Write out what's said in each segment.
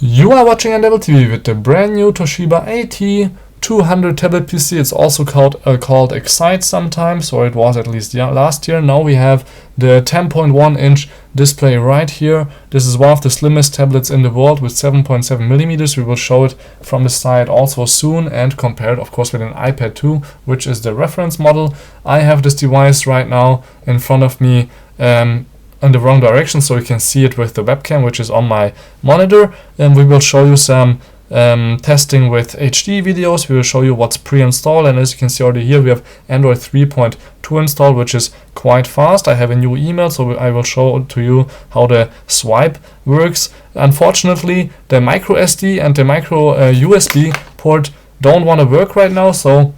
You are watching Untitled TV with the brand new Toshiba AT200 tablet PC. It's also called Excite sometimes, or it was at least last year. Now we have the 10.1 inch display right here. This is one of the slimmest tablets in the world with 7.7 millimeters. We will show it from the side also soon and compare it, of course, with an iPad 2, which is the reference model. I have this device right now in front of me in the wrong direction, so you can see it with the webcam, which is on my monitor. And we will show you some testing with HD videos. We will show you what's pre-installed, and as you can see already here, we have Android 3.2 installed, which is quite fast. I have a new email, so I will show to you how the swipe works. Unfortunately, the micro SD and the micro USB port don't want to work right now, so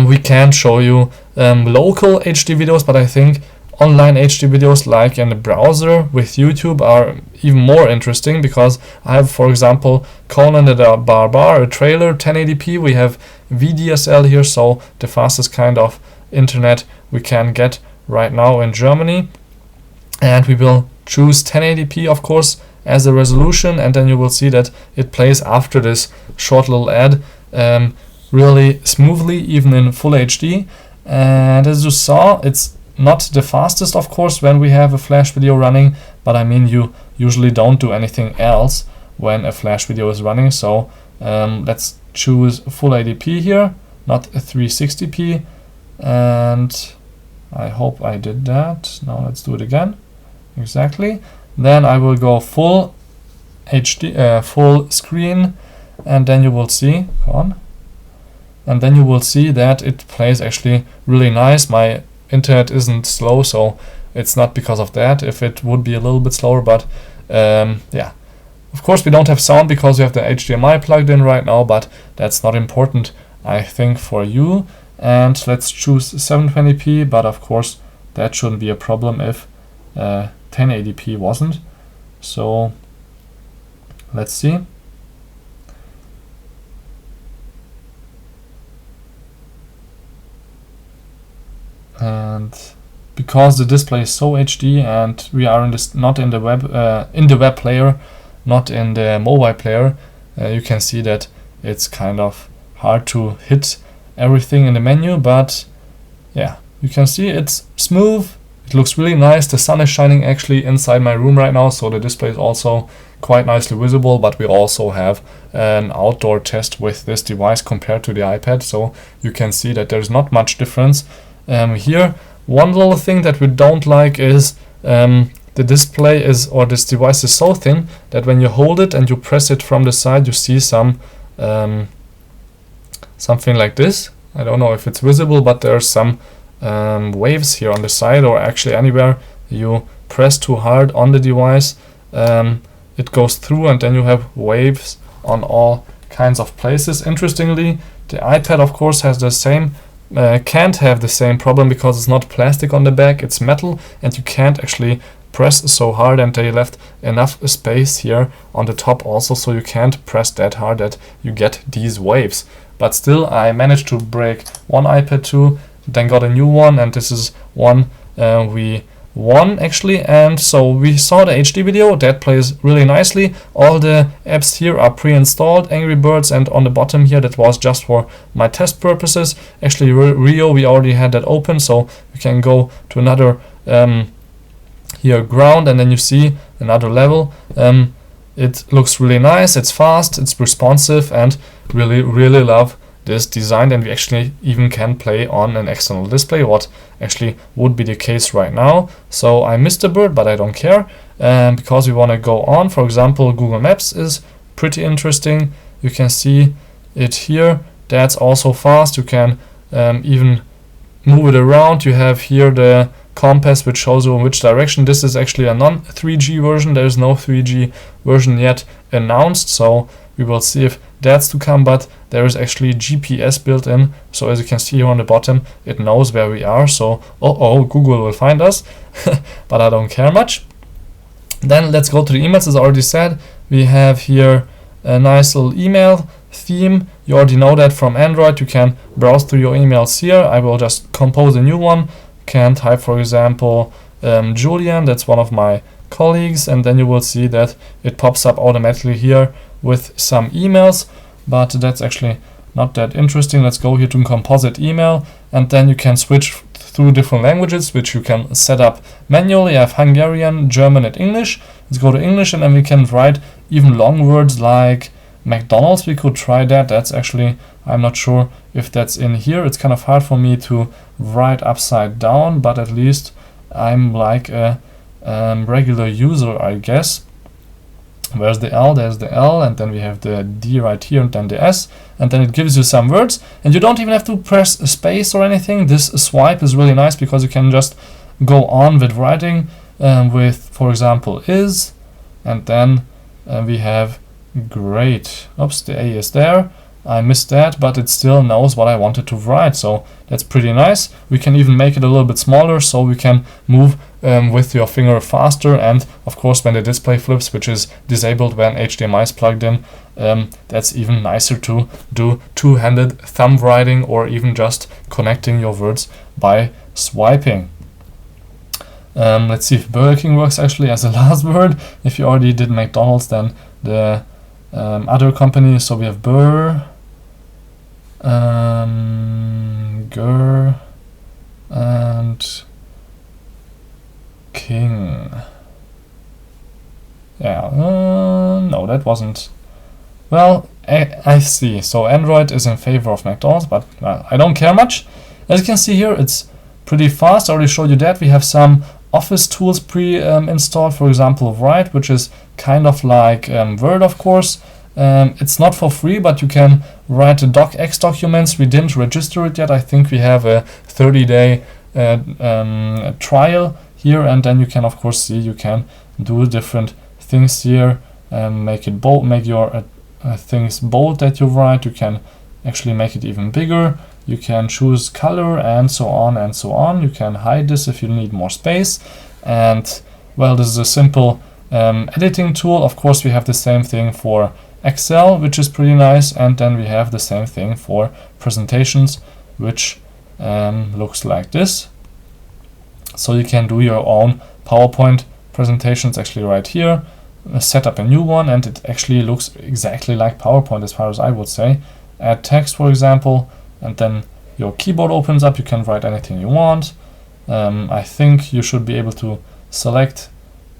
we can't show you local HD videos, but I think online HD videos like in the browser with YouTube are even more interesting, because I have, for example, Conan the Barbar, a trailer, 1080p. We have VDSL here, so the fastest kind of internet we can get right now in Germany. And we will choose 1080p, of course, as the resolution, and then you will see that it plays after this short little ad really smoothly, even in full HD. And as you saw, it's not the fastest, of course, when we have a flash video running, but I mean, you usually don't do anything else when a flash video is running. So let's choose full 80p here, not a 360p, and I hope I did that. Now let's do it again. Exactly. Then I will go full HD, full screen, and then you will see, and then you will see that it plays actually really nice. My internet isn't slow, so it's not because of that. If it would be a little bit slower, but yeah, of course we don't have sound because we have the HDMI plugged in right now, but that's not important, I think, for you. And let's choose 720p, but of course that shouldn't be a problem if 1080p wasn't. So let's see. And because the display is so HD and we are in this, not in the web player, not in the mobile player, you can see that it's kind of hard to hit everything in the menu. But yeah, you can see it's smooth. It looks really nice. The sun is shining actually inside my room right now, so the display is also quite nicely visible. But we also have an outdoor test with this device compared to the iPad, so you can see that there's not much difference. Here, one little thing that we don't like is the display is, or this device is so thin that when you hold it and you press it from the side, you see some something like this. I don't know if it's visible, but there's some waves here on the side, or actually anywhere you press too hard on the device, it goes through, and then you have waves on all kinds of places. Interestingly, the iPad, of course, has the same can't have the same problem because it's not plastic on the back, it's metal, and you can't actually press so hard, and they left enough space here on the top also, so you can't press that hard that you get these waves. But still, I managed to break one iPad 2, then got a new one, and this is one we won actually. And so we saw the HD video that plays really nicely. All the apps here are pre-installed, Angry Birds, and on the bottom here, that was just for my test purposes. Actually, Rio, we already had that open, so we can go to another here, ground, and then you see another level. It looks really nice, it's fast, it's responsive, and really love this design. And we actually even can play on an external display, what actually would be the case right now. So I missed a bird, but I don't care, because we want to go on. For example, Google Maps is pretty interesting. You can see it here. That's also fast. You can even move it around. You have here the compass, which shows you in which direction. This is actually a non-3G version. There is no 3G version yet announced, so we will see if that's to come, but there is actually GPS built in. So as you can see here on the bottom, it knows where we are. So, Google will find us, but I don't care much. Then let's go to the emails. As I already said, we have here a nice little email theme. You already know that from Android. You can browse through your emails here. I will just compose a new one. Can type, for example, Julian. That's one of my colleagues, and then you will see that it pops up automatically here with some emails, but that's actually not that interesting. Let's go here to composite email, and then you can switch through different languages, which you can set up manually. I have Hungarian, German, and English. Let's go to English, and then we can write even long words like McDonald's. We could try that. That's actually, I'm not sure if that's in here. It's kind of hard for me to write upside down, but at least I'm like a regular user, I guess. Where's the L? There's the L, and then we have the D right here, and then the S, and then it gives you some words, and you don't even have to press space or anything. This swipe is really nice because you can just go on with writing with, for example, is, and then we have great. Oops, the A is there. I missed that, but it still knows what I wanted to write, so that's pretty nice. We can even make it a little bit smaller, so we can move with your finger faster, and of course when the display flips, which is disabled when HDMI is plugged in, that's even nicer to do two-handed thumb writing, or even just connecting your words by swiping. Let's see if Burger King works actually as a last word. If you already did McDonald's, then the other company, so we have Burr, Gur, and King. Yeah, no, that wasn't. Well, I see. So Android is in favor of McDonald's, but I don't care much. As you can see here, it's pretty fast. I already showed you that. We have some Office tools pre-installed, for example, Write, which is kind of like Word, of course. It's not for free, but you can write the docx documents. We didn't register it yet. I think we have a 30-day trial here, and then you can, of course, see you can do different things here. Make it bold, make your things bold that you write. You can actually make it even bigger. You can choose color, and so on and so on. You can hide this if you need more space. And well, this is a simple editing tool. Of course, we have the same thing for Excel, which is pretty nice, and then we have the same thing for presentations, which looks like this. So you can do your own PowerPoint presentations actually right here, set up a new one, and it actually looks exactly like PowerPoint as far as I would say. Add text, for example, and then your keyboard opens up. You can write anything you want. I think you should be able to select.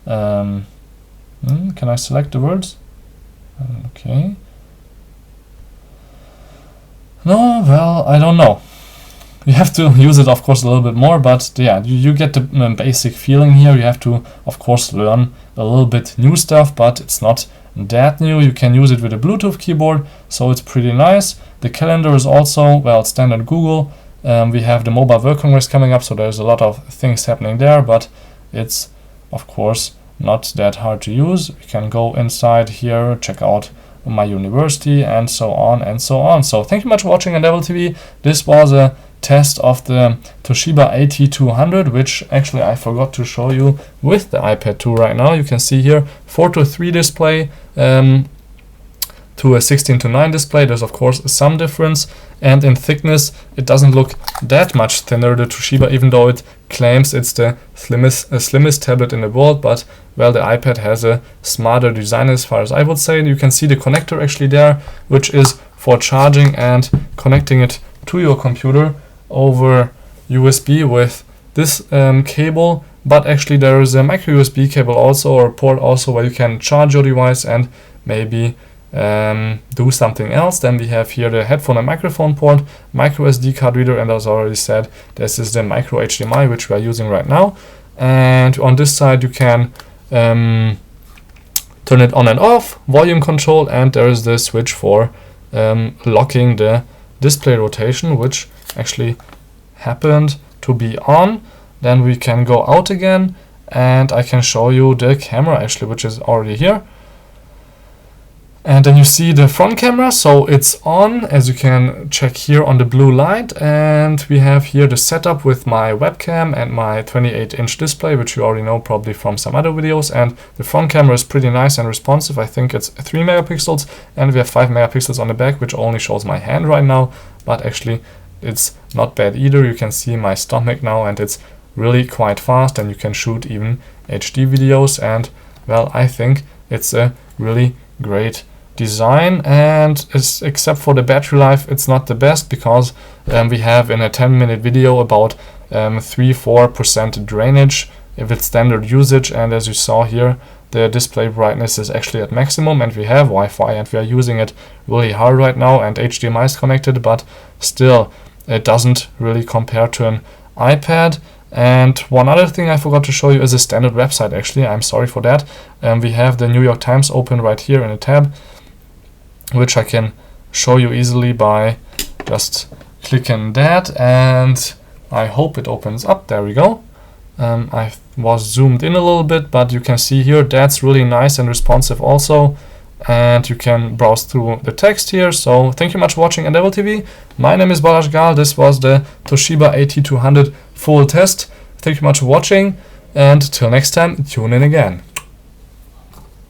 Can I select the words? Okay. No, well, I don't know. You have to use it, of course, a little bit more, but yeah, you get the basic feeling here. You have to, of course, learn a little bit new stuff, but it's not that new. You can use it with a Bluetooth keyboard, so it's pretty nice. The calendar is also, well, standard Google. We have the Mobile World Congress coming up, so there's a lot of things happening there, but it's, of course, not that hard to use. We can go inside here, check out my university, and so on and so on. So thank you much for watching Untitled TV. This was a test of the Toshiba AT200, which actually I forgot to show you with the iPad 2 right now. You can see here 4:3 display to a 16:9 display. There's of course some difference, and in thickness it doesn't look that much thinner, the Toshiba, even though it claims it's the slimmest tablet in the world. But well, the iPad has a smarter design as far as I would say. You can see the connector actually there, which is for charging and connecting it to your computer over USB with this cable, but actually there is a micro USB cable also, or port also, where you can charge your device and maybe do something else. Then we have here the headphone and microphone port, micro SD card reader, and as I already said, this is the micro HDMI which we are using right now. And on this side you can turn it on and off, volume control, and there is the switch for locking the display rotation, which actually happened to be on. Then we can go out again, and I can show you the camera actually, which is already here. And then you see the front camera, so it's on, as you can check here on the blue light. And we have here the setup with my webcam and my 28-inch display, which you already know probably from some other videos. And the front camera is pretty nice and responsive. I think it's 3 megapixels, and we have 5 megapixels on the back, which only shows my hand right now, but actually it's not bad either. You can see my stomach now, and it's really quite fast, and you can shoot even HD videos, and well, I think it's a really great design, and except for the battery life, it's not the best, because we have in a 10-minute video about 3-4% drainage with standard usage, and as you saw here, the display brightness is actually at maximum, and we have Wi-Fi and we are using it really hard right now, and HDMI is connected, but still it doesn't really compare to an iPad. And one other thing I forgot to show you is a standard website. Actually, I'm sorry for that. We have the New York Times open right here in a tab, which I can show you easily by just clicking that, and I hope it opens up. There we go. I was zoomed in a little bit, but you can see here that's really nice and responsive also, and you can browse through the text here. So thank you much for watching Endeavor TV. My name is Balázs Gál. This was the Toshiba AT200 full test. Thank you much for watching, and till next time, tune in again.